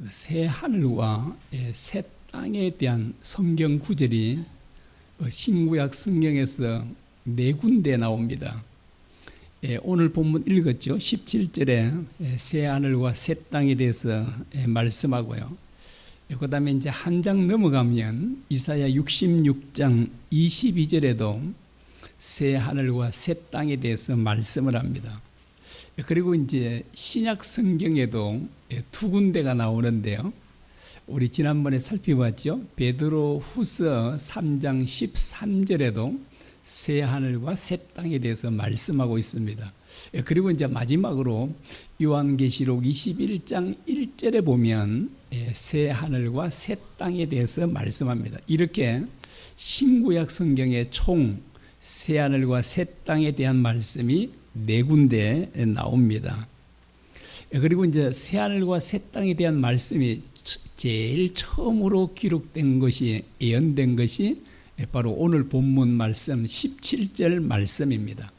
그 새 하늘과 새 땅에 대한 성경 구절이 신구약 성경에서 네 군데 나옵니다. 오늘 본문 읽었죠. 17절에 새 하늘과 새 땅에 대해서 말씀하고요. 그 다음에 이제 한 장 넘어가면 이사야 66장 22절에도 새 하늘과 새 땅에 대해서 말씀을 합니다. 그리고 이제 신약 성경에도 두 군데가 나오는데요. 우리 지난번에 살펴봤죠. 베드로 후서 3장 13절에도 새 하늘과 새 땅에 대해서 말씀하고 있습니다. 그리고 이제 마지막으로 요한계시록 21장 1절에 보면 새 하늘과 새 땅에 대해서 말씀합니다. 이렇게 신구약 성경에 총 새 하늘과 새 땅에 대한 말씀이 네 군데 나옵니다. 그리고 이제 새 하늘과 새 땅에 대한 말씀이 제일 처음으로 기록된 것이 예언된 것이 바로 오늘 본문 말씀 17절 말씀입니다.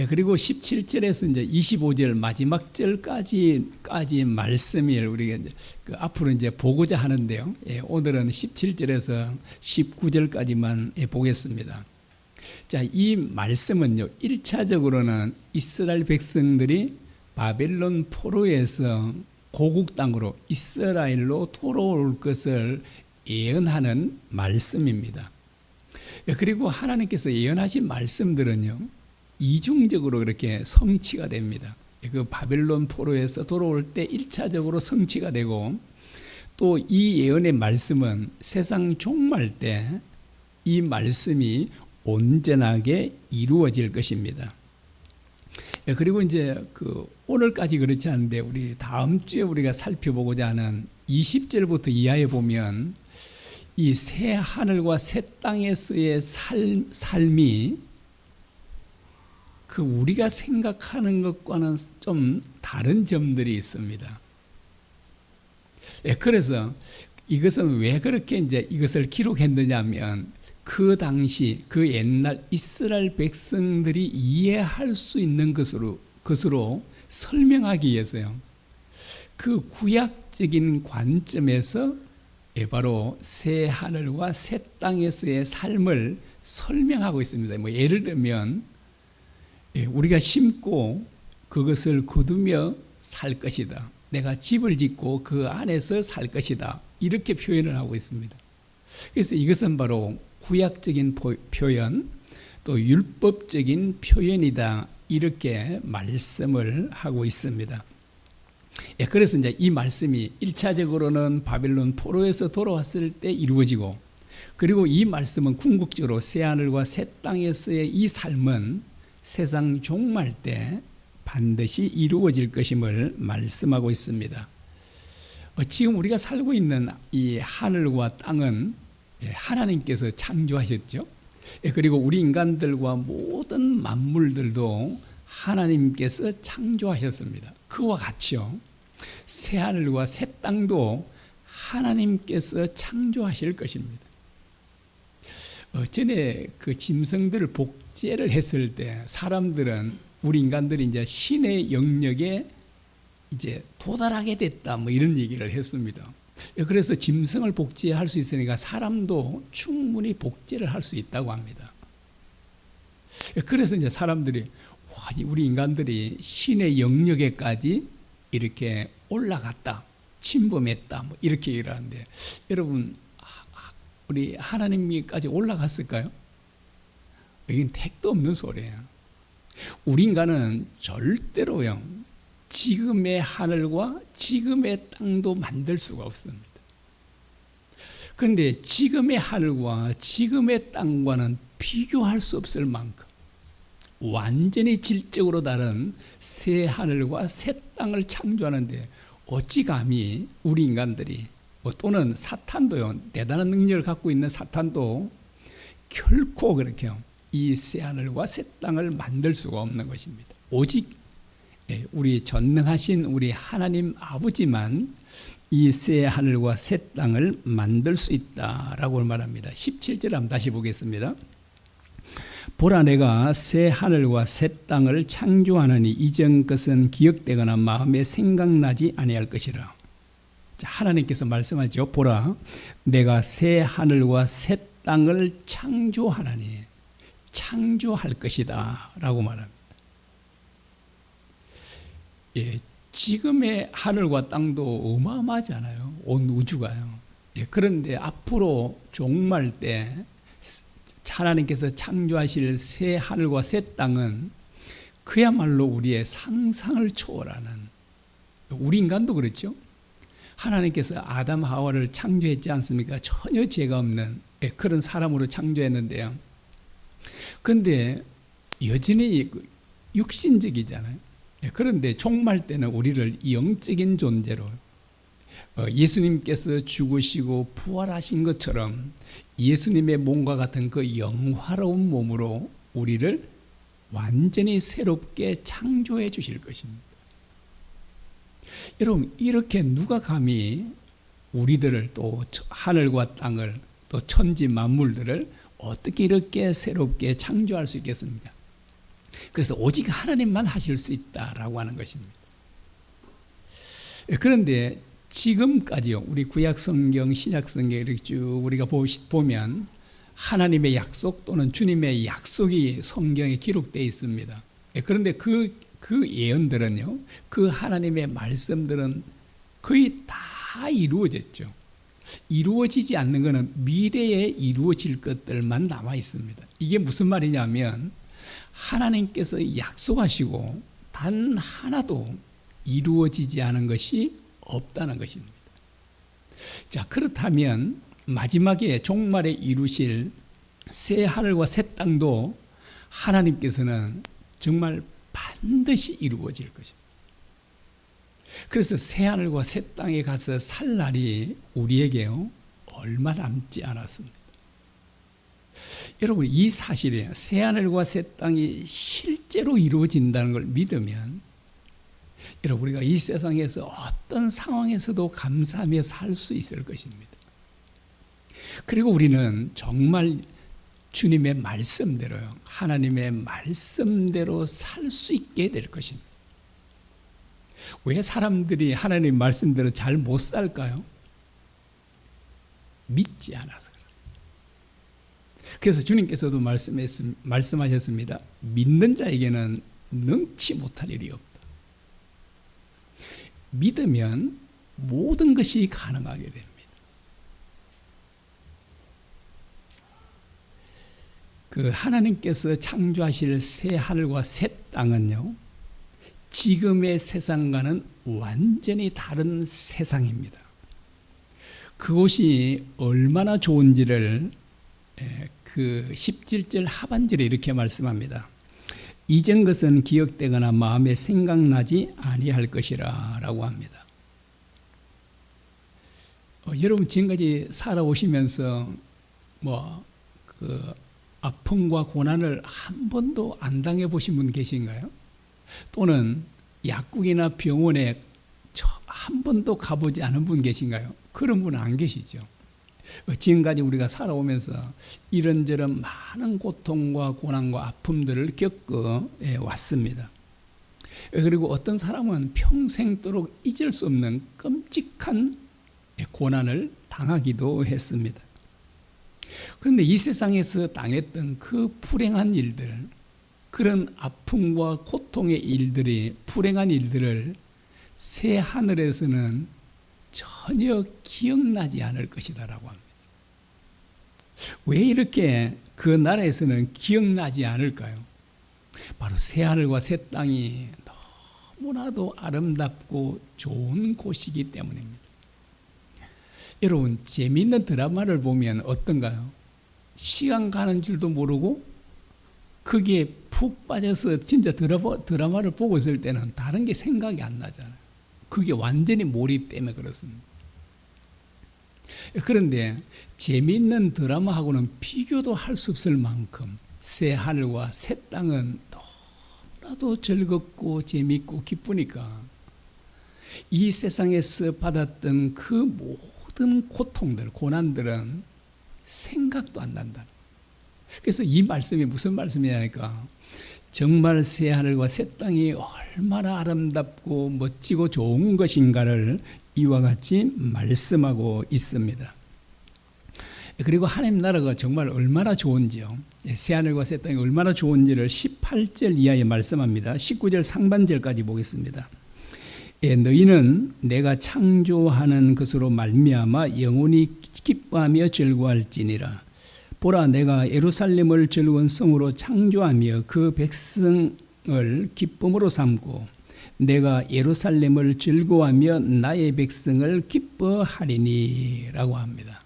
그리고 17절에서 이제 25절 마지막 절까지 말씀을 우리가 이제 앞으로 이제 보고자 하는데요. 오늘은 17절에서 19절까지만 보겠습니다. 자, 이 말씀은요, 1차적으로는 이스라엘 백성들이 바벨론 포로에서 고국 땅으로 이스라엘로 돌아올 것을 예언하는 말씀입니다. 그리고 하나님께서 예언하신 말씀들은요, 이중적으로 그렇게 성취가 됩니다. 그 바벨론 포로에서 돌아올 때 1차적으로 성취가 되고, 또 이 예언의 말씀은 세상 종말 때 이 말씀이 온전하게 이루어질 것입니다. 그리고 이제 오늘까지 그렇지 않은데 우리 다음 주에 우리가 살펴보고자 하는 20절부터 이하에 보면 이 새 하늘과 새 땅에서의 삶이 우리가 생각하는 것과는 좀 다른 점들이 있습니다. 그래서 이것은 왜 그렇게 이제 이것을 기록했느냐면 그 당시 그 옛날 이스라엘 백성들이 이해할 수 있는 것으로 설명하기 위해서요. 그 구약적인 관점에서 바로 새 하늘과 새 땅에서의 삶을 설명하고 있습니다. 뭐 예를 들면 우리가 심고 그것을 거두며 살 것이다. 내가 집을 짓고 그 안에서 살 것이다. 이렇게 표현을 하고 있습니다. 그래서 이것은 바로 구약적인 표현, 또 율법적인 표현이다. 이렇게 말씀을 하고 있습니다. 그래서 이제 이 말씀이 1차적으로는 바벨론 포로에서 돌아왔을 때 이루어지고, 그리고 이 말씀은 궁극적으로 새 하늘과 새 땅에서의 이 삶은 세상 종말 때 반드시 이루어질 것임을 말씀하고 있습니다. 지금 우리가 살고 있는 이 하늘과 땅은 하나님께서 창조하셨죠. 그리고 우리 인간들과 모든 만물들도 하나님께서 창조하셨습니다. 그와 같이요, 새 하늘과 새 땅도 하나님께서 창조하실 것입니다. 전에 그 짐승들을 복제를 했을 때 사람들은, 우리 인간들이 이제 신의 영역에 이제 도달하게 됐다, 뭐 이런 얘기를 했습니다. 그래서 짐승을 복제할 수 있으니까 사람도 충분히 복제를 할 수 있다고 합니다. 그래서 이제 사람들이 우리 인간들이 신의 영역에까지 이렇게 올라갔다, 침범했다, 뭐 이렇게 얘기를 하는데, 여러분, 우리 하나님께까지 올라갔을까요? 이건 택도 없는 소리예요. 우리 인간은 절대로요, 지금의 하늘과 지금의 땅도 만들 수가 없습니다. 그런데 지금의 하늘과 지금의 땅과는 비교할 수 없을 만큼 완전히 질적으로 다른 새 하늘과 새 땅을 창조하는데, 어찌 감히 우리 인간들이 또는 사탄도요, 대단한 능력을 갖고 있는 사탄도 결코 그렇게 이 새 하늘과 새 땅을 만들 수가 없는 것입니다. 오직 우리 전능하신 우리 하나님 아버지만 이 새 하늘과 새 땅을 만들 수 있다라고 말합니다. 17절 한번 다시 보겠습니다. 보라, 내가 새 하늘과 새 땅을 창조하느니 이전 것은 기억되거나 마음에 생각나지 아니할 것이라. 자, 하나님께서 말씀하죠. 보라, 내가 새 하늘과 새 땅을 창조하나니 창조할 것이다 라고 말합니다. 예, 지금의 하늘과 땅도 어마어마하지 않아요? 온 우주가요. 예, 그런데 앞으로 종말 때 하나님께서 창조하실 새 하늘과 새 땅은 그야말로 우리의 상상을 초월하는, 우리 인간도 그렇죠. 하나님께서 아담 하와를 창조했지 않습니까? 전혀 죄가 없는 그런 사람으로 창조했는데요. 그런데 여전히 육신적이잖아요. 그런데 종말 때는 우리를 영적인 존재로, 예수님께서 죽으시고 부활하신 것처럼 예수님의 몸과 같은 그 영화로운 몸으로 우리를 완전히 새롭게 창조해 주실 것입니다. 여러분, 이렇게 누가 감히 우리들을, 또 하늘과 땅을, 또 천지 만물들을 어떻게 이렇게 새롭게 창조할 수 있겠습니까? 그래서 오직 하나님만 하실 수 있다라고 하는 것입니다. 그런데 지금까지요, 우리 구약 성경, 신약 성경 이렇게 쭉 우리가 보면 하나님의 약속 또는 주님의 약속이 성경에 기록되어 있습니다. 그런데 그 예언들은요, 그 하나님의 말씀들은 거의 다 이루어졌죠. 이루어지지 않는 것은 미래에 이루어질 것들만 남아 있습니다. 이게 무슨 말이냐면 하나님께서 약속하시고 단 하나도 이루어지지 않은 것이 없다는 것입니다. 자, 그렇다면 마지막에 종말에 이루실 새 하늘과 새 땅도 하나님께서는 정말 반드시 이루어질 것입니다. 그래서 새 하늘과 새 땅에 가서 살 날이 우리에게요, 얼마 남지 않았습니다. 여러분, 이 사실이에요. 새 하늘과 새 땅이 실제로 이루어진다는 걸 믿으면 여러분, 우리가 이 세상에서 어떤 상황에서도 감사하며 살 수 있을 것입니다. 그리고 우리는 정말 주님의 말씀대로요, 하나님의 말씀대로 살 수 있게 될 것입니다. 왜 사람들이 하나님 말씀대로 잘 못 살까요? 믿지 않아서 그렇습니다. 그래서 주님께서도 말씀하셨습니다. 믿는 자에게는 능치 못할 일이 없다. 믿으면 모든 것이 가능하게 됩니다. 그 하나님께서 창조하실 새 하늘과 새 땅은요, 지금의 세상과는 완전히 다른 세상입니다. 그곳이 얼마나 좋은지를 그 17절 하반절에 이렇게 말씀합니다. 이전 것은 기억되거나 마음에 생각나지 아니할 것이라 라고 합니다. 여러분, 지금까지 살아오시면서 그 아픔과 고난을 한 번도 안 당해보신 분 계신가요? 또는 약국이나 병원에 한 번도 가보지 않은 분 계신가요? 그런 분은 안 계시죠. 지금까지 우리가 살아오면서 이런저런 많은 고통과 고난과 아픔들을 겪어 왔습니다. 그리고 어떤 사람은 평생도록 잊을 수 없는 끔찍한 고난을 당하기도 했습니다. 그런데 이 세상에서 당했던 그 불행한 일들, 그런 아픔과 고통의 일들이, 불행한 일들을 새 하늘에서는 전혀 기억나지 않을 것이다라고 합니다. 왜 이렇게 그 나라에서는 기억나지 않을까요? 바로 새 하늘과 새 땅이 너무나도 아름답고 좋은 곳이기 때문입니다. 여러분, 재미있는 드라마를 보면 어떤가요? 시간 가는 줄도 모르고 거기에 푹 빠져서 진짜 드라마를 보고 있을 때는 다른 게 생각이 안 나잖아요. 그게 완전히 몰입 때문에 그렇습니다. 그런데 재미있는 드라마하고는 비교도 할 수 없을 만큼 새 하늘과 새 땅은 너무나도 즐겁고 재미있고 기쁘니까 이 세상에서 받았던 그 모든 고통들, 고난들은 생각도 안 난다. 그래서 이 말씀이 무슨 말씀이냐니까 정말 새 하늘과 새 땅이 얼마나 아름답고 멋지고 좋은 것인가를 이와 같이 말씀하고 있습니다. 그리고 하나님 나라가 정말 얼마나 좋은지요. 새하늘과 새 땅이 얼마나 좋은지를 18절 이하에 말씀합니다. 19절 상반절까지 보겠습니다. 너희는 내가 창조하는 것으로 말미암아 영원히 기뻐하며 즐거워할지니라. 보라, 내가 예루살렘을 즐거운 성으로 창조하며 그 백성을 기쁨으로 삼고 내가 예루살렘을 즐거워하며 나의 백성을 기뻐하리니 라고 합니다.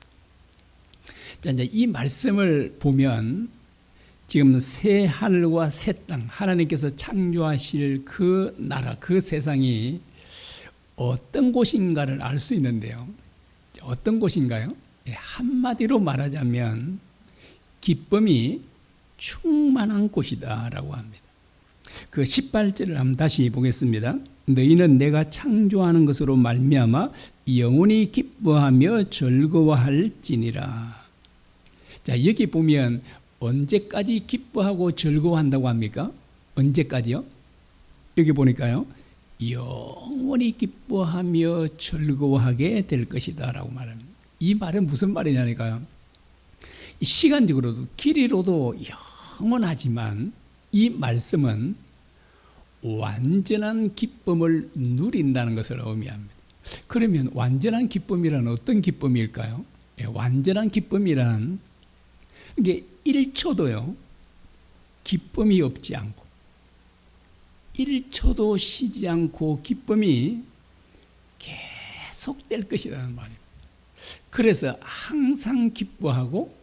자, 이제 이 말씀을 보면 지금 새 하늘과 새 땅, 하나님께서 창조하실 그 나라, 그 세상이 어떤 곳인가를 알 수 있는데요. 어떤 곳인가요? 한마디로 말하자면 기쁨이 충만한 곳이다 라고 합니다. 그 18절을 한번 다시 보겠습니다. 너희는 내가 창조하는 것으로 말미암아 영원히 기뻐하며 즐거워할지니라. 자, 여기 보면 언제까지 기뻐하고 즐거워한다고 합니까? 언제까지요? 여기 보니까요. 영원히 기뻐하며 즐거워하게 될 것이다 라고 말합니다. 이 말은 무슨 말이냐니까요. 시간적으로도 길이로도 영원하지만 이 말씀은 완전한 기쁨을 누린다는 것을 의미합니다. 그러면 완전한 기쁨이란 어떤 기쁨일까요? 완전한 기쁨이란 이게 1초도요 기쁨이 없지 않고 1초도 쉬지 않고 기쁨이 계속될 것이라는 말이에요. 그래서 항상 기뻐하고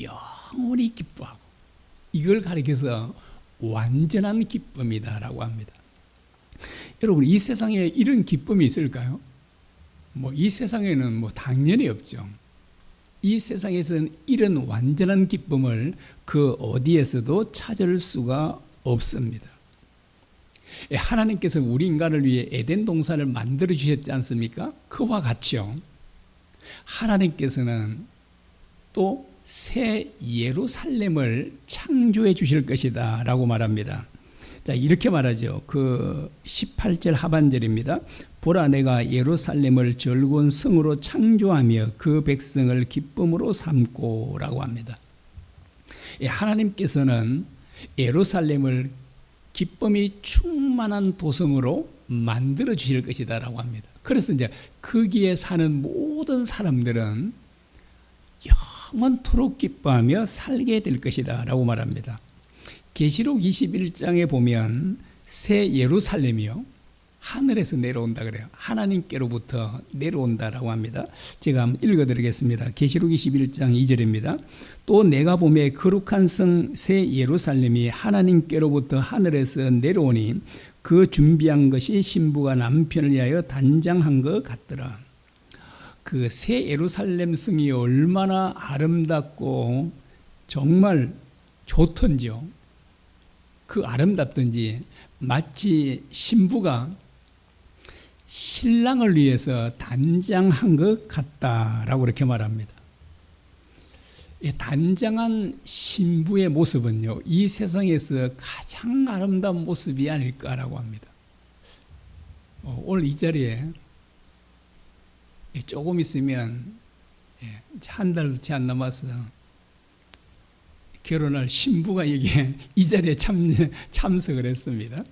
영원히 기뻐하고 이걸 가리켜서 완전한 기쁨이다라고 합니다. 여러분, 이 세상에 이런 기쁨이 있을까요? 이 세상에는 당연히 없죠. 이 세상에서는 이런 완전한 기쁨을 그 어디에서도 찾을 수가 없습니다. 하나님께서 우리 인간을 위해 에덴 동산을 만들어 주셨지 않습니까? 그와 같죠. 하나님께서는 또 새 예루살렘을 창조해 주실 것이다 라고 말합니다. 자, 이렇게 말하죠. 그 18절 하반절입니다. 보라, 내가 예루살렘을 즐거운 성으로 창조하며 그 백성을 기쁨으로 삼고 라고 합니다. 하나님께서는 예루살렘을 기쁨이 충만한 도성으로 만들어 주실 것이다 라고 합니다. 그래서 이제 거기에 사는 모든 사람들은 영원토록 기뻐하며 살게 될 것이다 라고 말합니다. 계시록 21장에 보면 새 예루살렘이요 하늘에서 내려온다 그래요. 하나님께로부터 내려온다라고 합니다. 제가 한번 읽어드리겠습니다. 계시록 21장 2절입니다. 또 내가 보매 거룩한 성 새 예루살렘이 하나님께로부터 하늘에서 내려오니 그 준비한 것이 신부가 남편을 위하여 단장한 것 같더라. 그 새 예루살렘 성이 얼마나 아름답고 정말 좋던지요. 그 아름답던지 마치 신부가 신랑을 위해서 단장한 것 같다라고 그렇게 말합니다. 단장한 신부의 모습은요, 이 세상에서 가장 아름다운 모습이 아닐까라고 합니다. 오늘 이 자리에 조금 있으면 한 달도 채 안 남아서 결혼할 신부가 여기에 이 자리에 참석을 했습니다.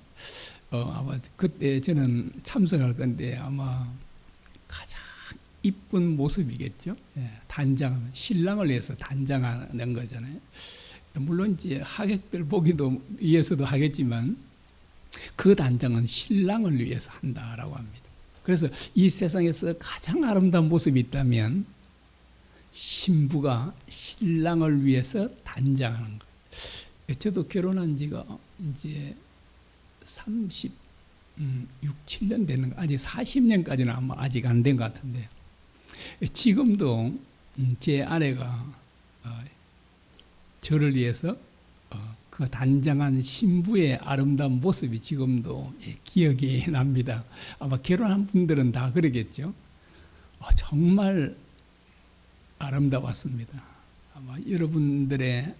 아마 그때 저는 참석할 건데 아마 가장 이쁜 모습이겠죠. 단장, 신랑을 위해서 단장하는 거잖아요. 물론 이제 하객들 보기도 위해서도 하겠지만 그 단장은 신랑을 위해서 한다라고 합니다. 그래서 이 세상에서 가장 아름다운 모습이 있다면 신부가 신랑을 위해서 단장하는 거예요. 저도 결혼한 지가 이제 36, 7년 되는 거, 아직 40년까지는 아마 아직 안 된 것 같은데, 지금도 제 아내가 저를 위해서 그 단장한 신부의 아름다운 모습이 지금도 기억이 납니다. 아마 결혼한 분들은 다 그러겠죠. 정말 아름다웠습니다. 아마 여러분들의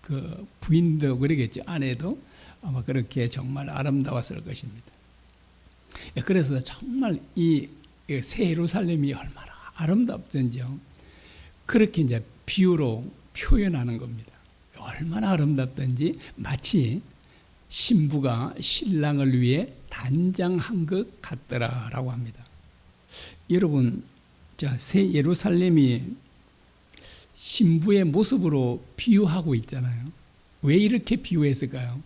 그 부인도 그러겠죠. 아내도 아마 그렇게 정말 아름다웠을 것입니다. 그래서 정말 이 새 예루살렘이 얼마나 아름답던지요. 그렇게 이제 비유로 표현하는 겁니다. 얼마나 아름답던지 마치 신부가 신랑을 위해 단장한 것 같더라라고 합니다. 여러분, 자, 새 예루살렘이 신부의 모습으로 비유하고 있잖아요. 왜 이렇게 비유했을까요?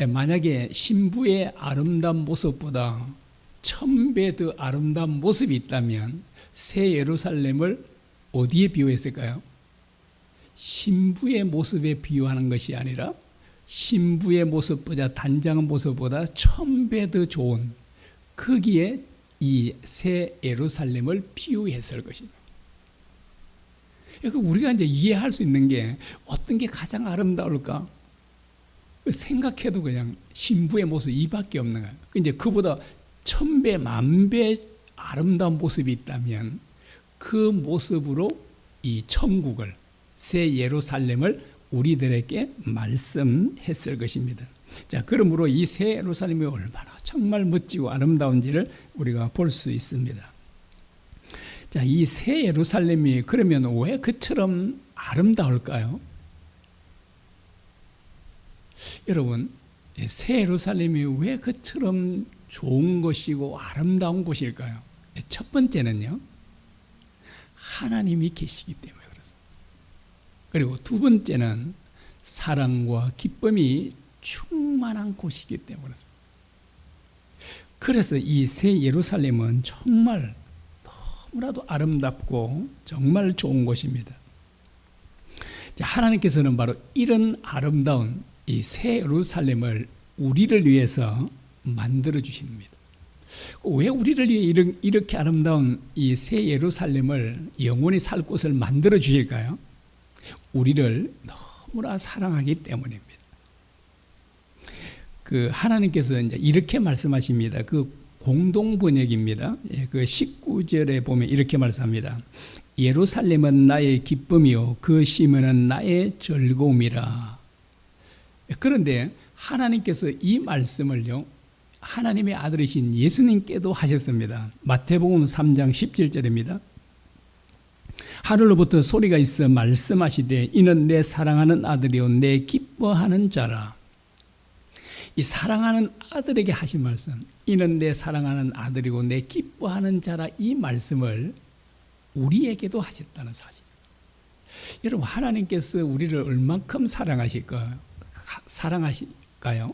만약에 신부의 아름다운 모습보다 1000배 더 아름다운 모습이 있다면 새 예루살렘을 어디에 비유했을까요? 신부의 모습에 비유하는 것이 아니라 신부의 모습보다 단장한 모습보다 1000배 더 좋은 거기에 이 새 예루살렘을 비유했을 것입니다. 우리가 이제 이해할 수 있는 게 어떤 게 가장 아름다울까? 생각해도 그냥 신부의 모습 이밖에 없는 거예요. 이제 그보다 1000배, 10,000배 아름다운 모습이 있다면 그 모습으로 이 천국을, 새 예루살렘을 우리들에게 말씀했을 것입니다. 자, 그러므로 이 새 예루살렘이 얼마나 정말 멋지고 아름다운지를 우리가 볼 수 있습니다. 자, 이 새 예루살렘이 그러면 왜 그처럼 아름다울까요? 여러분, 새 예루살렘이 왜 그처럼 좋은 곳이고 아름다운 곳일까요? 첫 번째는요, 하나님이 계시기 때문에 그렇습니다. 그리고 두 번째는 사랑과 기쁨이 충만한 곳이기 때문에 그렇습니다. 그래서 이 새 예루살렘은 정말 너무나도 아름답고 정말 좋은 곳입니다. 하나님께서는 바로 이런 아름다운 이 새 예루살렘을 우리를 위해서 만들어 주십니다. 왜 우리를 위해 이렇게 아름다운 이 새 예루살렘을 영원히 살 곳을 만들어 주실까요? 우리를 너무나 사랑하기 때문입니다. 하나님께서 이제 이렇게 말씀하십니다. 공동 번역입니다. 그 19절에 보면 이렇게 말씀합니다. 예루살렘은 나의 기쁨이요 그 시면은 나의 즐거움이라. 그런데 하나님께서 이 말씀을요, 하나님의 아들이신 예수님께도 하셨습니다. 마태복음 3장 17절입니다. 하늘로부터 소리가 있어 말씀하시되 이는 내 사랑하는 아들이요 내 기뻐하는 자라. 이 사랑하는 아들에게 하신 말씀, 이는 내 사랑하는 아들이고 내 기뻐하는 자라, 이 말씀을 우리에게도 하셨다는 사실. 여러분, 하나님께서 우리를 얼만큼 사랑하실까요?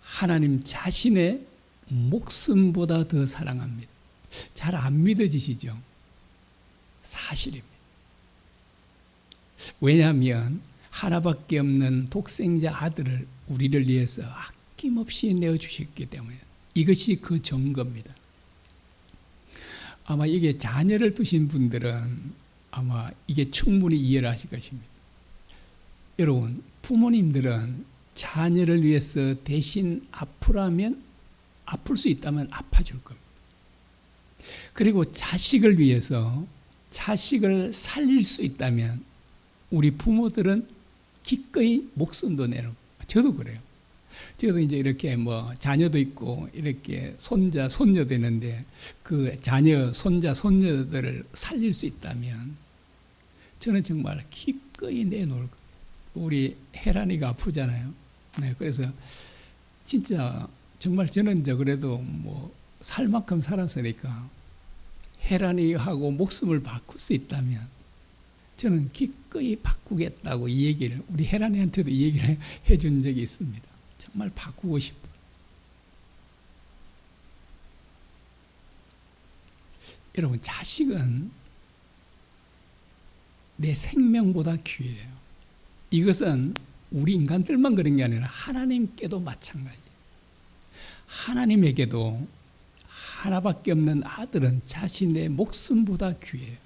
하나님 자신의 목숨보다 더 사랑합니다. 잘 안 믿어지시죠? 사실입니다. 왜냐하면 하나밖에 없는 독생자 아들을 우리를 위해서 아낌없이 내어주셨기 때문에 이것이 그 증거입니다. 아마 이게 자녀를 두신 분들은 아마 이게 충분히 이해를 하실 것입니다. 여러분, 부모님들은 자녀를 위해서 대신 아프라면, 아플 수 있다면 아파줄 겁니다. 그리고 자식을 위해서 자식을 살릴 수 있다면 우리 부모들은 기꺼이 목숨도 내놓고, 저도 그래요. 저도 이제 이렇게 자녀도 있고 이렇게 손자, 손녀도 있는데 그 자녀, 손자, 손녀들을 살릴 수 있다면 저는 정말 기꺼이 내놓을 거예요. 우리 혜란이가 아프잖아요. 네, 그래서 진짜 정말 저는 그래도 살 만큼 살았으니까 혜란이하고 목숨을 바꿀 수 있다면 저는 기꺼이 바꾸겠다고 이 얘기를, 우리 혜란이한테도 이 얘기를 해준 적이 있습니다. 정말 바꾸고 싶어요. 여러분, 자식은 내 생명보다 귀해요. 이것은 우리 인간들만 그런 게 아니라 하나님께도 마찬가지예요. 하나님에게도 하나밖에 없는 아들은 자신의 목숨보다 귀해요.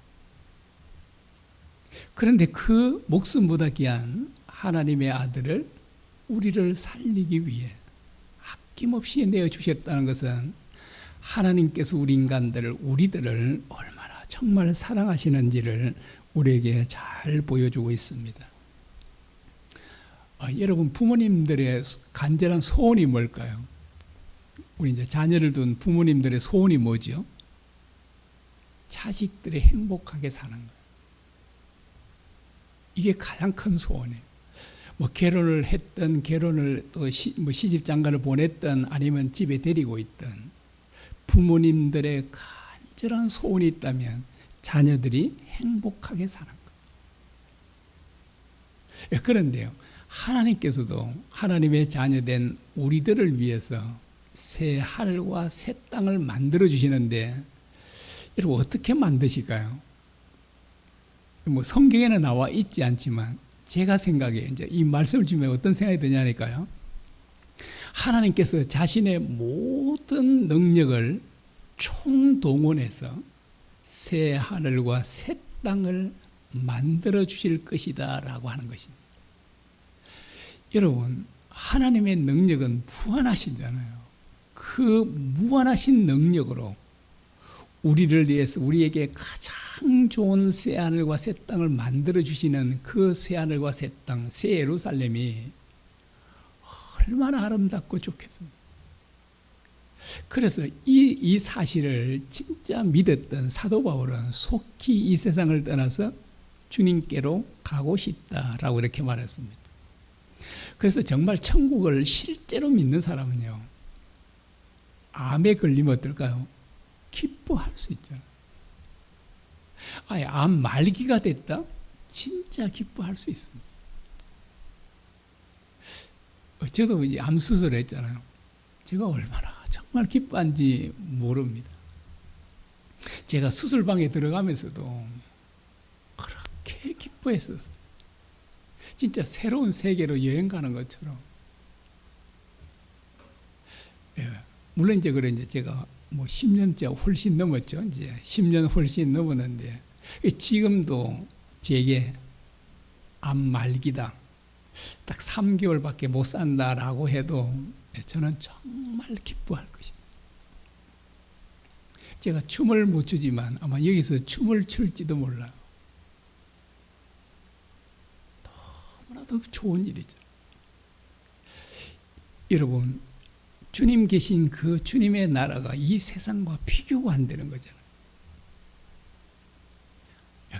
그런데 그 목숨보다 귀한 하나님의 아들을 우리를 살리기 위해 아낌없이 내어주셨다는 것은 하나님께서 우리 인간들을, 우리들을 얼마나 정말 사랑하시는지를 우리에게 잘 보여주고 있습니다. 여러분, 부모님들의 간절한 소원이 뭘까요? 우리 이제 자녀를 둔 부모님들의 소원이 뭐죠? 자식들이 행복하게 사는 거예요. 이게 가장 큰 소원이에요. 뭐 결혼을 했던, 결혼을 또 시집 장가를 보냈던, 아니면 집에 데리고 있던 부모님들의 간절한 소원이 있다면 자녀들이 행복하게 사는 거예요. 그런데요, 하나님께서도 하나님의 자녀된 우리들을 위해서 새 하늘과 새 땅을 만들어 주시는데, 여러분 어떻게 만드실까요? 뭐 성경에는 나와 있지 않지만 제가 생각에 이제 이 말씀을 주면 어떤 생각이 드냐니까요. 하나님께서 자신의 모든 능력을 총동원해서 새 하늘과 새 땅을 만들어 주실 것이다라고 하는 것입니다. 여러분, 하나님의 능력은 무한하시잖아요. 그 무한하신 능력으로 우리를 위해서 우리에게 가장 좋은 새 하늘과 새 땅을 만들어 주시는 그 새 하늘과 새 땅, 새 예루살렘이 얼마나 아름답고 좋겠습니까? 그래서 이 사실을 진짜 믿었던 사도 바울은 속히 이 세상을 떠나서 주님께로 가고 싶다라고 이렇게 말했습니다. 그래서 정말 천국을 실제로 믿는 사람은요, 암에 걸리면 어떨까요? 기뻐할 수 있잖아요. 암 말기가 됐다? 진짜 기뻐할 수 있습니다. 저도 암 수술을 했잖아요. 제가 얼마나 정말 기뻐한지 모릅니다. 제가 수술방에 들어가면서도 그렇게 기뻐했었어요. 진짜 새로운 세계로 여행 가는 것처럼. 예. 물론 이제 그래, 이제 제가 뭐 10년째 훨씬 넘었죠. 이제 10년 훨씬 넘었는데, 지금도 제게 암 말기다, 딱 3개월밖에 못 산다라고 해도 저는 정말 기뻐할 것입니다. 제가 춤을 못 추지만 아마 여기서 춤을 출지도 몰라요. 너무나도 좋은 일이죠. 여러분, 주님 계신 그 주님의 나라가 이 세상과 비교가 안 되는 거잖아요.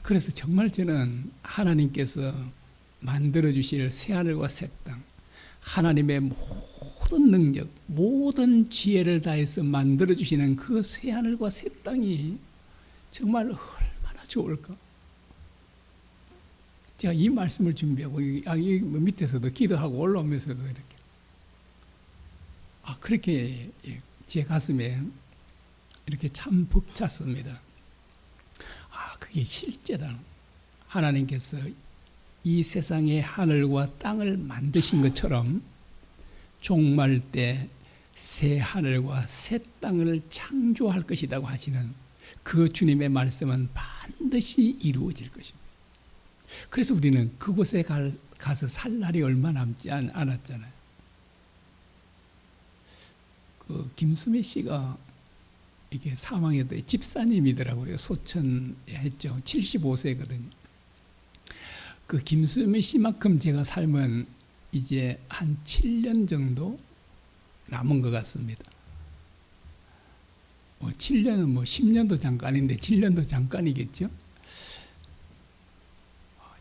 그래서 정말 저는 하나님께서 만들어주실 새하늘과 새 땅, 하나님의 모든 능력, 모든 지혜를 다해서 만들어주시는 그 새하늘과 새 땅이 정말 얼마나 좋을까. 제가 이 말씀을 준비하고 이 밑에서도 기도하고 올라오면서도 이렇게 그렇게 제 가슴에 이렇게 참 벅찼습니다. 그게 실제다. 하나님께서 이 세상의 하늘과 땅을 만드신 것처럼 종말 때 새 하늘과 새 땅을 창조할 것이라고 하시는 그 주님의 말씀은 반드시 이루어질 것입니다. 그래서 우리는 그곳에 가서 살 날이 얼마 남지 않았잖아요. 그 김수미 씨가 이게 사망해도 집사님이더라고요. 소천했죠. 75세거든요. 그 김수미 씨만큼 제가 삶은 이제 한 7년 정도 남은 것 같습니다. 7년은 10년도 잠깐인데 7년도 잠깐이겠죠.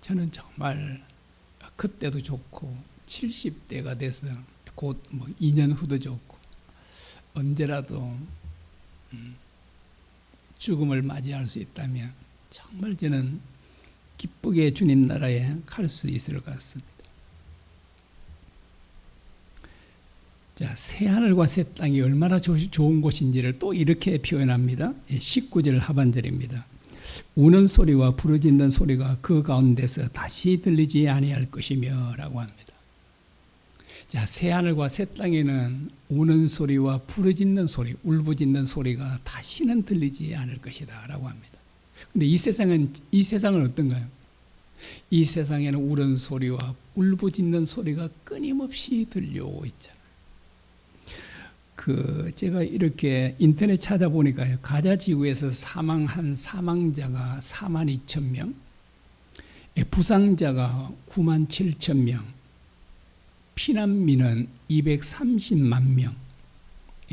저는 정말 그때도 좋고 70대가 돼서 곧 2년 후도 좋고 언제라도 죽음을 맞이할 수 있다면 정말 저는 기쁘게 주님 나라에 갈 수 있을 것 같습니다. 자, 새하늘과 새 땅이 얼마나 좋은 곳인지를 또 이렇게 표현합니다. 19절 하반절입니다. 우는 소리와 부르짖는 소리가 그 가운데서 다시 들리지 아니할 것이며 라고 합니다. 자, 새하늘과 새 땅에는 우는 소리와 부르짖는 소리, 울부짖는 소리가 다시는 들리지 않을 것이다 라고 합니다. 근데 이 세상은 어떤가요? 이 세상에는 우는 소리와 울부짖는 소리가 끊임없이 들려오고 있잖아요. 제가 이렇게 인터넷 찾아보니까요, 가자 지구에서 사망한 사망자가 42,000명, 부상자가 97,000명, 피난민은 230만 명,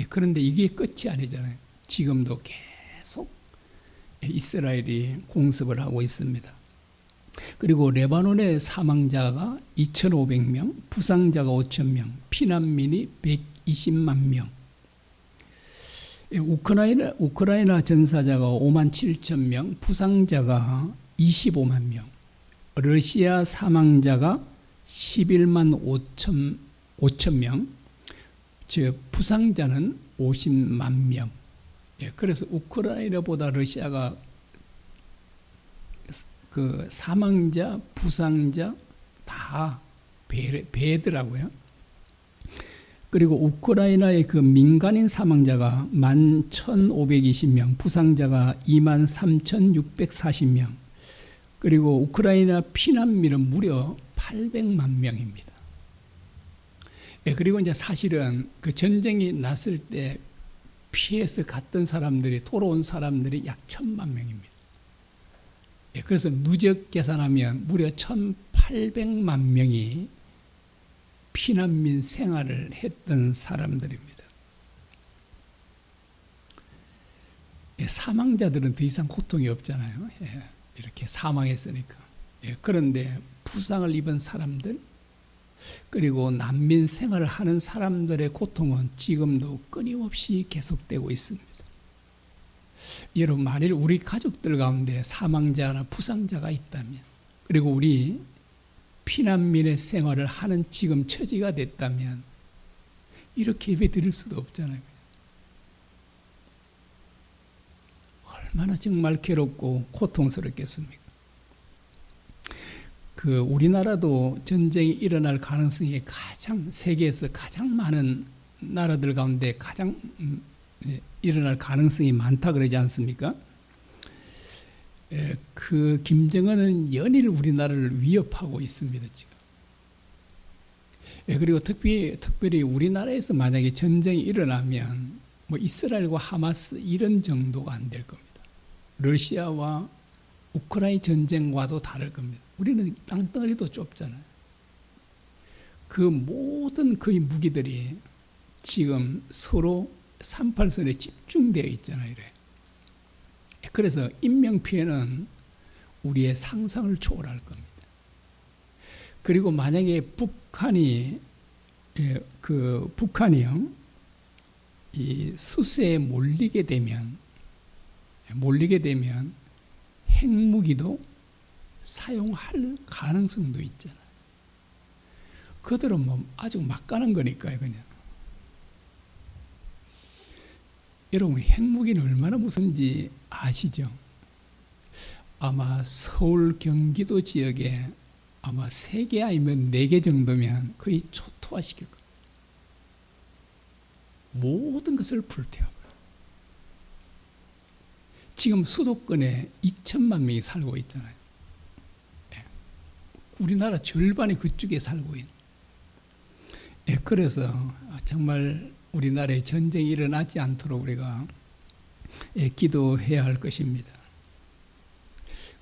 그런데 이게 끝이 아니잖아요. 지금도 계속 이스라엘이 공습을 하고 있습니다. 그리고 레바논의 사망자가 2,500명, 부상자가 5,000명, 피난민이 120만 명. 우크라이나 전사자가 5만 7천 명, 부상자가 25만 명. 러시아 사망자가 11만 5천 명, 즉 부상자는 50만 명. 그래서 우크라이나보다 러시아가 그 사망자, 부상자 다 배더라고요. 그리고 우크라이나의 그 민간인 사망자가 11,520명, 부상자가 23,640명. 그리고 우크라이나 피난민은 무려 800만 명입니다. 그리고 이제 사실은 그 전쟁이 났을 때 피해서 갔던 사람들이, 돌아온 사람들이 약 1,000만 명입니다. 그래서 누적 계산하면 무려 1,800만 명이 피난민 생활을 했던 사람들입니다. 사망자들은 더 이상 고통이 없잖아요. 이렇게 사망했으니까. 그런데 부상을 입은 사람들, 그리고 난민 생활을 하는 사람들의 고통은 지금도 끊임없이 계속되고 있습니다. 여러분, 만일 우리 가족들 가운데 사망자나 부상자가 있다면, 그리고 우리 피난민의 생활을 하는 지금 처지가 됐다면 이렇게 예배 드릴 수도 없잖아요. 얼마나 정말 괴롭고 고통스럽겠습니까? 그 우리나라도 전쟁이 일어날 가능성이 세계에서 가장 많은 나라들 가운데 가장 일어날 가능성이 많다 그러지 않습니까? 그 김정은은 연일 우리나라를 위협하고 있습니다, 지금. 그리고 특별히 우리나라에서 만약에 전쟁이 일어나면 뭐 이스라엘과 하마스 이런 정도가 안 될 겁니다. 러시아와 우크라이나 전쟁과도 다를 겁니다. 우리는 땅덩어리도 좁잖아요. 그 모든 거의 무기들이 지금 서로 38선에 집중되어 있잖아요. 이래. 그래서 인명피해는 우리의 상상을 초월할 겁니다. 그리고 만약에 북한이요, 이 수세에 몰리게 되면 핵무기도 사용할 가능성도 있잖아요. 그들은 뭐 아주 막가는 거니까요, 그냥. 여러분, 핵무기는 얼마나 무서운지 아시죠? 아마 서울, 경기도 지역에 아마 3개 아니면 4개 정도면 거의 초토화시킬 겁니다. 모든 것을 불태워버려요. 지금 수도권에 2천만 명이 살고 있잖아요. 우리나라 절반이 그쪽에 살고 있는. 그래서 정말 우리나라에 전쟁이 일어나지 않도록 우리가 기도해야 할 것입니다.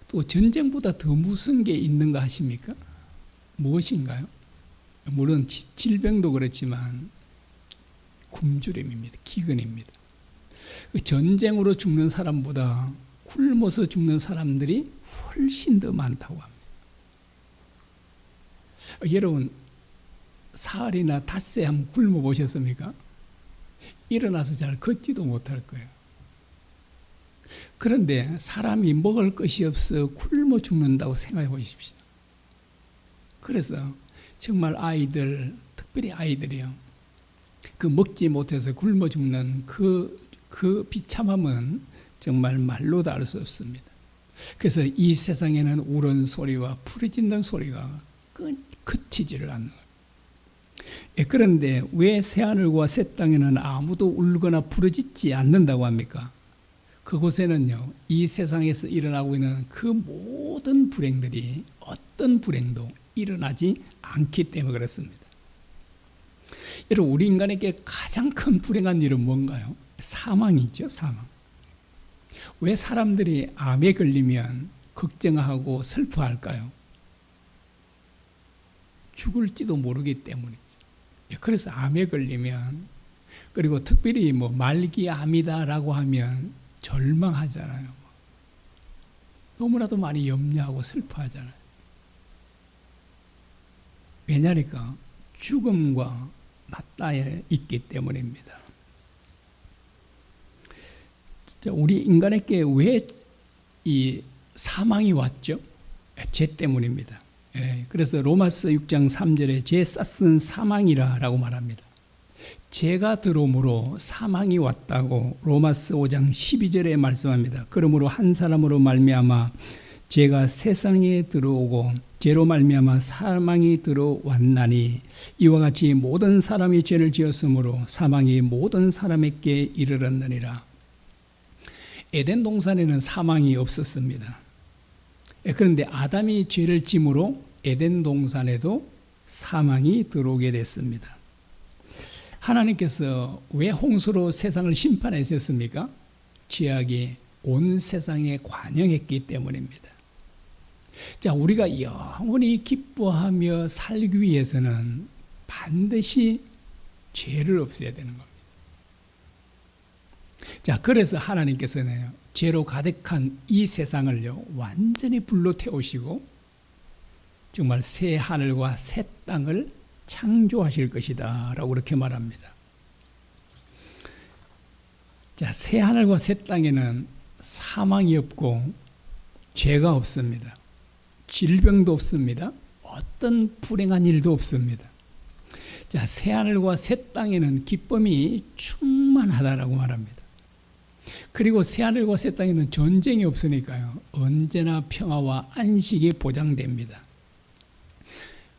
또 전쟁보다 더 무서운 게 있는가 하십니까? 무엇인가요? 물론 질병도 그렇지만 굶주림입니다. 기근입니다. 전쟁으로 죽는 사람보다 굶어서 죽는 사람들이 훨씬 더 많다고 합니다. 여러분, 사흘이나 닷새 한번 굶어 보셨습니까? 일어나서 잘 걷지도 못할 거예요. 그런데 사람이 먹을 것이 없어 굶어 죽는다고 생각해 보십시오. 그래서 정말 아이들, 특별히 아이들이요, 그 먹지 못해서 굶어 죽는 그 비참함은 정말 말로도 알 수 없습니다. 그래서 이 세상에는 우는 소리와 부르짖는 소리가 그치지를 않는 거예요. 그런데 왜 새하늘과 새 땅에는 아무도 울거나 부르짖지 않는다고 합니까? 그곳에는요, 이 세상에서 일어나고 있는 그 모든 불행들이 어떤 불행도 일어나지 않기 때문에 그렇습니다. 여러분, 우리 인간에게 가장 큰 불행한 일은 뭔가요? 사망이죠, 사망. 왜 사람들이 암에 걸리면 걱정하고 슬퍼할까요? 죽을지도 모르기 때문이죠. 그래서 암에 걸리면 그리고 특별히 뭐 말기암이다라고 하면 절망하잖아요. 너무나도 많이 염려하고 슬퍼하잖아요. 왜냐니까 죽음과 맞닿아 있기 때문입니다. 우리 인간에게 왜 이 사망이 왔죠? 죄 때문입니다. 그래서 로마서 6장 3절에 죄 쌌은 사망이라고 말합니다. 죄가 들어옴으로 사망이 왔다고 로마서 5장 12절에 말씀합니다. 그러므로 한 사람으로 말미암아 죄가 세상에 들어오고 죄로 말미암아 사망이 들어왔나니 이와 같이 모든 사람이 죄를 지었으므로 사망이 모든 사람에게 이르렀느니라. 에덴 동산에는 사망이 없었습니다. 그런데 아담이 죄를 짐으로 에덴 동산에도 사망이 들어오게 됐습니다. 하나님께서 왜 홍수로 세상을 심판하셨습니까? 죄악이 온 세상에 관영했기 때문입니다. 자, 우리가 영원히 기뻐하며 살기 위해서는 반드시 죄를 없애야 되는 겁니다. 자, 그래서 하나님께서는 죄로 가득한 이 세상을요, 완전히 불로 태우시고 정말 새 하늘과 새 땅을 창조하실 것이다 라고 그렇게 말합니다. 자, 새 하늘과 새 땅에는 사망이 없고 죄가 없습니다. 질병도 없습니다. 어떤 불행한 일도 없습니다. 자, 새 하늘과 새 땅에는 기쁨이 충만하다라고 말합니다. 그리고 새 하늘과 새 땅에는 전쟁이 없으니까요, 언제나 평화와 안식이 보장됩니다.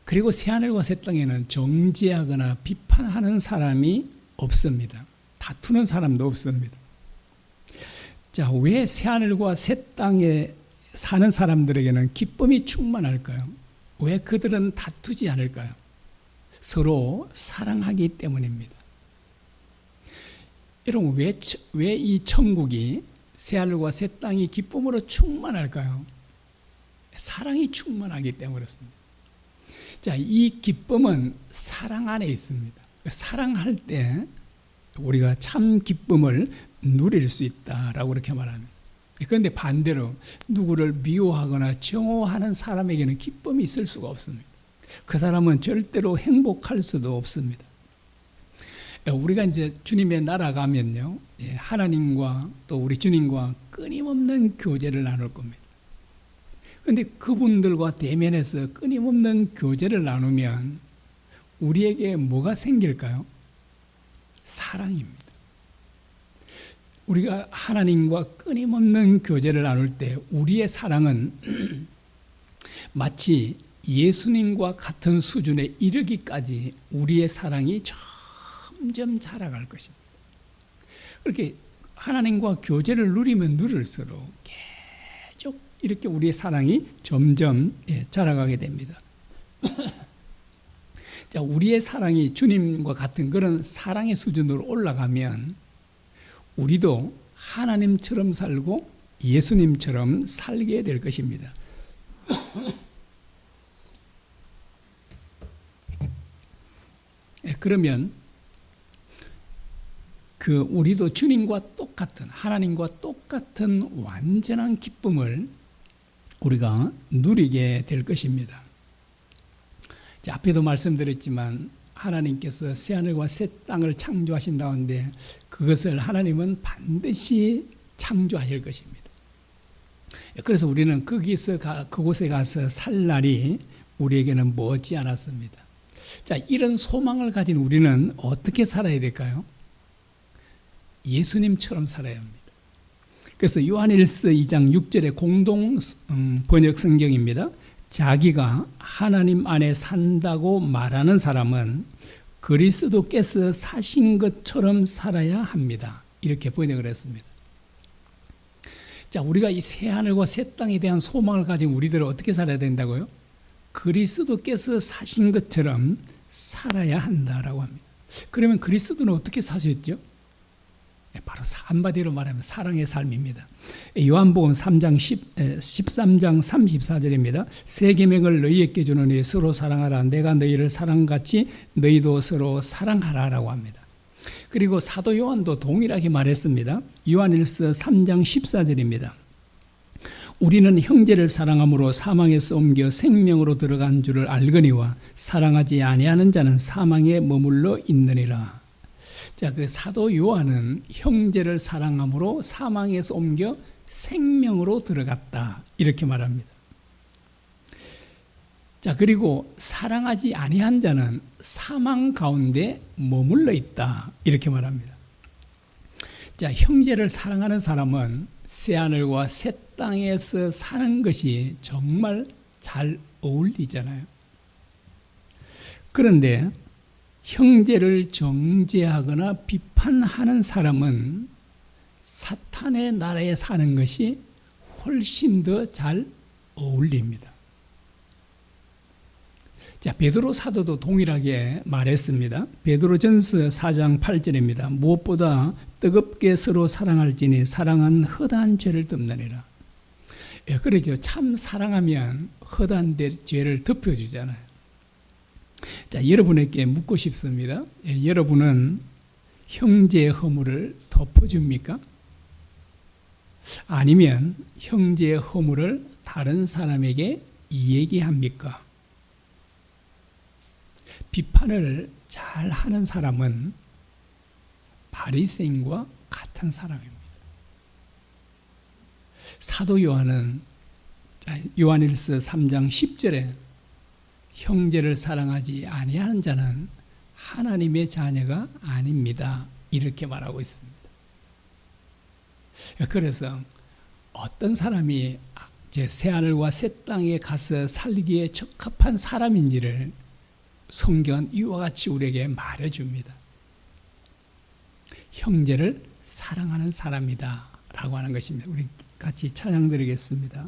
그리고 새하늘과 새 땅에는 정죄하거나 비판하는 사람이 없습니다. 다투는 사람도 없습니다. 자, 왜 새하늘과 새 땅에 사는 사람들에게는 기쁨이 충만할까요? 왜 그들은 다투지 않을까요? 서로 사랑하기 때문입니다. 여러분, 왜 이 천국이 새하늘과 새 땅이 기쁨으로 충만할까요? 사랑이 충만하기 때문에 그렇습니다. 자, 이 기쁨은 사랑 안에 있습니다. 사랑할 때 우리가 참 기쁨을 누릴 수 있다라고 그렇게 말합니다. 그런데 반대로 누구를 미워하거나 정오하는 사람에게는 기쁨이 있을 수가 없습니다. 그 사람은 절대로 행복할 수도 없습니다. 우리가 이제 주님의 나라 가면요, 하나님과 또 우리 주님과 끊임없는 교제를 나눌 겁니다. 그런데 그분들과 대면해서 끊임없는 교제를 나누면 우리에게 뭐가 생길까요? 사랑입니다. 우리가 하나님과 끊임없는 교제를 나눌 때 우리의 사랑은 마치 예수님과 같은 수준에 이르기까지 우리의 사랑이 점점 자라갈 것입니다. 그렇게 하나님과 교제를 누리면 누릴수록 계속 이렇게 우리의 사랑이 점점 자라가게 됩니다. 자, 우리의 사랑이 주님과 같은 그런 사랑의 수준으로 올라가면 우리도 하나님처럼 살고 예수님처럼 살게 될 것입니다. 그러면 우리도 주님과 똑같은, 하나님과 똑같은 완전한 기쁨을 우리가 누리게 될 것입니다. 자, 앞에도 말씀드렸지만 하나님께서 새하늘과 새 땅을 창조하신다는데 그것을 하나님은 반드시 창조하실 것입니다. 그래서 우리는 그곳에 가서 살 날이 우리에게는 머지 않았습니다. 자, 이런 소망을 가진 우리는 어떻게 살아야 될까요? 예수님처럼 살아야 합니다. 그래서 요한일서 2장 6절의 공동 번역 성경입니다. 자기가 하나님 안에 산다고 말하는 사람은 그리스도께서 사신 것처럼 살아야 합니다. 이렇게 번역을 했습니다. 자, 우리가 이 새하늘과 새 땅에 대한 소망을 가진 우리들은 어떻게 살아야 된다고요? 그리스도께서 사신 것처럼 살아야 한다라고 합니다. 그러면 그리스도는 어떻게 사셨죠? 바로 한마디로 말하면 사랑의 삶입니다. 요한복음 13장 34절입니다. 새 계명을 너희에게 주노니 서로 사랑하라. 내가 너희를 사랑같이 너희도 서로 사랑하라라고 합니다. 그리고 사도 요한도 동일하게 말했습니다. 요한일서 3장 14절입니다. 우리는 형제를 사랑함으로 사망에서 옮겨 생명으로 들어간 줄을 알거니와 사랑하지 아니하는 자는 사망에 머물러 있느니라. 자, 그 사도 요한은 형제를 사랑함으로 사망에서 옮겨 생명으로 들어갔다 이렇게 말합니다. 자, 그리고 사랑하지 아니한 자는 사망 가운데 머물러 있다 이렇게 말합니다. 자, 형제를 사랑하는 사람은 새하늘과 새 땅에서 사는 것이 정말 잘 어울리잖아요. 그런데 형제를 정죄하거나 비판하는 사람은 사탄의 나라에 사는 것이 훨씬 더 잘 어울립니다. 자, 베드로 사도도 동일하게 말했습니다. 베드로전서 4장 8절입니다. 무엇보다 뜨겁게 서로 사랑할지니 사랑은 허다한 죄를 덮느니라. 예, 그러죠. 참 사랑하면 허다한 죄를 덮여주잖아요. 자, 여러분에게 묻고 싶습니다. 예, 여러분은 형제의 허물을 덮어줍니까? 아니면 형제의 허물을 다른 사람에게 이야기합니까? 비판을 잘 하는 사람은 바리새인과 같은 사람입니다. 사도 요한은 요한일서 3장 10절에 형제를 사랑하지 아니하는 자는 하나님의 자녀가 아닙니다. 이렇게 말하고 있습니다. 그래서 어떤 사람이 새하늘과 새 땅에 가서 살기에 적합한 사람인지를 성경은 이와 같이 우리에게 말해줍니다. 형제를 사랑하는 사람이다 라고 하는 것입니다. 우리 같이 찬양 드리겠습니다.